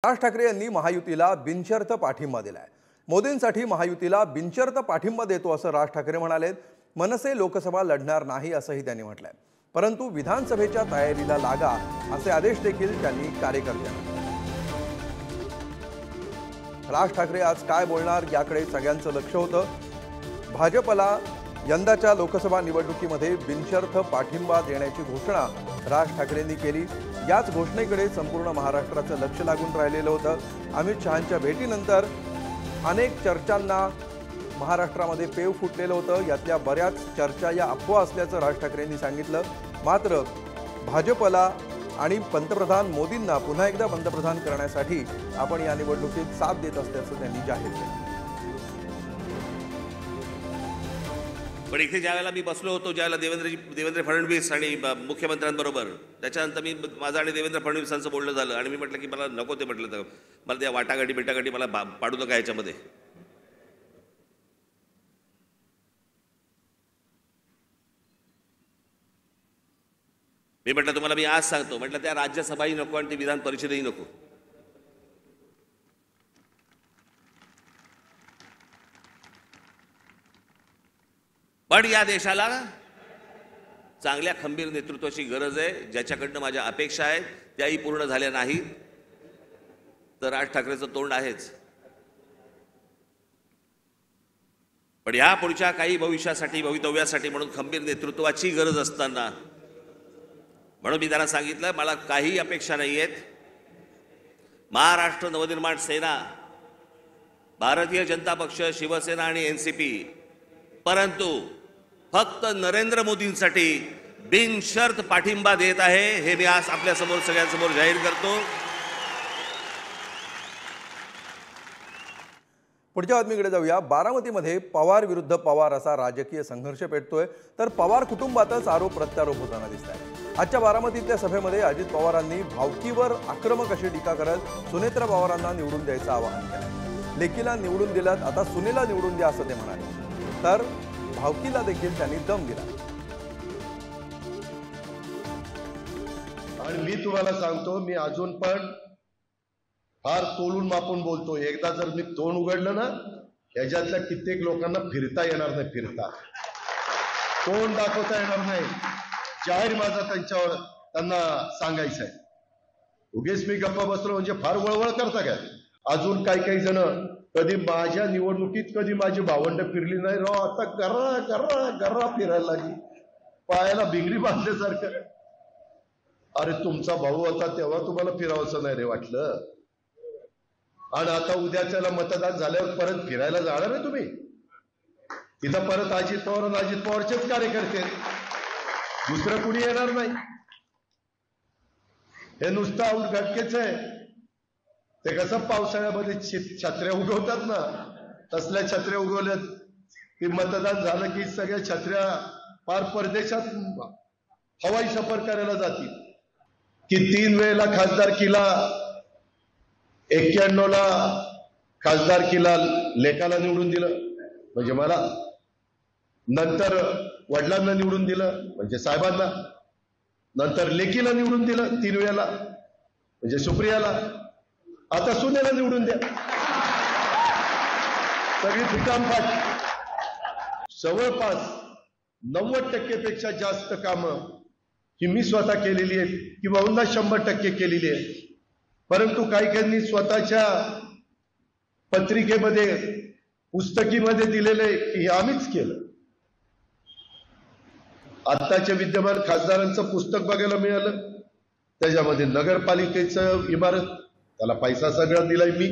राज ठाकरे यांनी महायुतीला बिनशर्त पाठिंबा दिलाय। मोदींसाठी महायुतीला बिनशर्त पाठिंबा देतो असं राज ठाकरे म्हणाले। मनसे लोकसभा लढणार नाही असंही त्यांनी म्हटलंय, परंतु विधानसभेच्या तयारीला लागा असे आदेश देखील त्यांनी कार्यकर्त्यांना दिले। राज ठाकरे आज काय बोलणार याकडे सगळ्यांचं लक्ष होतं। भाजपला यंदाच्या लोकसभा निवडणुकीमध्ये बिनशर्त पाठिंबा देण्याची घोषणा राज ठाकरेंनी केली। याच घोषणेकडे संपूर्ण महाराष्ट्राचं लक्ष लागून राहिलेलं होतं। अमित शहांच्या भेटीनंतर अनेक चर्चांना महाराष्ट्रामध्ये पेव फुटलेलं होतं। यातल्या बऱ्याच चर्चा या अफवा असल्याचं राज ठाकरेंनी सांगितलं। मात्र भाजपला आणि पंतप्रधान मोदींना पुन्हा एकदा पंतप्रधान करण्यासाठी आपण या निवडणुकीत साथ देत असल्याचं त्यांनी जाहीर केलं। पण इथे ज्यावेळेला मी बसलो होतो, ज्यावेळेला देवेंद्र फडणवीस आणि मुख्यमंत्र्यांबरोबर, त्याच्यानंतर माझं आणि देवेंद्र फडणवीसांचं बोलणं झालं आणि मी म्हटलं की मला नको ते, म्हटलं तर मला त्या वाटाघाटी बिटाघाटी मला पाडू नका याच्यामध्ये। मी म्हटलं तुम्हाला मी आज सांगतो, म्हटलं त्या राज्यसभाही नको आणि ती विधान परिषदही नको। पण या देशाला चांगल्या खंबीर नेतृत्वाची गरज आहे, ज्याच्याकडनं माझ्या अपेक्षा आहेत त्याही पूर्ण झाल्या नाहीत तर राज ठाकरेंचं तोंड आहेच। पण या पुढच्या काही भविष्यासाठी, भवितव्यासाठी म्हणून खंबीर नेतृत्वाची गरज असताना म्हणून मी त्यांना सांगितलं मला काही अपेक्षा नाही आहेत। महाराष्ट्र नवनिर्माण सेना, भारतीय जनता पक्ष, शिवसेना आणि एनसीपी, परंतु फक्त नरेंद्र मोदींसाठी बिनशर्त पाठिंबा देत आहे, हे मी आज आपल्या समोर सगळ्यांसमोर जाहीर करतो। पुढच्या बातमीकडे जाऊया। बारामतीमध्ये पवार विरुद्ध पवार असा राजकीय संघर्ष पेटतोय, तर पवार कुटुंबातच आरोप प्रत्यारोप होताना दिसत आहे। आजच्या बारामतीतल्या सभेमध्ये अजित पवारांनी भावकीवर आक्रमक अशी टीका करत सुनेत्रा पवारांना निवडून द्यायचं आवाहन केलं। लेकीला निवडून दिलं, आता सुनेला निवडून द्या असं ते म्हणाले। तर भावकीला देखील त्यांनी दम दिला। आणि मी तुम्हाला सांगतो, मी अजून पण फार तोलून मापून बोलतो। एकदा जर मी तोंड उघडलं ना, ह्याच्यातल्या कित्येक लोकांना फिरता येणार नाही, फिरता तोंड दाखवता येणार नाही। जाहीर माझा त्यांना सांगायचं आहे। उगीच मी गप्पा बसलो म्हणजे फार वळवळ करता काय? अजून काही जण कधी माझ्या निवडणुकीत कधी माझी भावंड फिरली नाही राव, आता गर्रा गर्रा गर्रा फिरायला लागली, पायाला भिंगरी बांधल्यासारखं। अरे तुमचा भाऊ होता तेव्हा तुम्हाला फिरावंसं नाही रे वाटलं, आणि आता उद्याच्याला मतदान झाल्यावर परत फिरायला जाणार आहे तुम्ही? तिथं परत अजित पवार आणि अजित पवारचेच कार्यकर्ते, दुसरं कुणी येणार नाही। हे नुसतं अवघडकेच आहे। ते कसं पावसाळ्यामध्ये छत्र्या उगवतात ना, तसल्या छत्र्या उगवल्यात की मतदान झालं की सगळ्या छत्र्या पार परदेशात हवाई सफर करायला जातील। की 3 वेळेला खासदारकीला, 91ला खासदारकीला लेकाला निवडून दिलं म्हणजे मला, नंतर वडिलांना निवडून दिलं म्हणजे साहेबांना, नंतर लेकीला निवडून दिलं 3 वेळेला म्हणजे सुप्रियाला, आता सुनेला निवडून द्या। सगळी फिकामफाट। जवळपास 90% पेक्षा जास्त कामं ही मी स्वतः केलेली आहेत किंवा 100% केलेली आहे। परंतु काही स्वतःच्या पत्रिकेमध्ये, पुस्तकीमध्ये दिलेले की हे आम्हीच केलं। आत्ताच्या विद्यमान खासदारांचं पुस्तक बघायला मिळालं, त्याच्यामध्ये नगरपालिकेचं इमारत, त्याला पैसा सगळा दिलाय मी।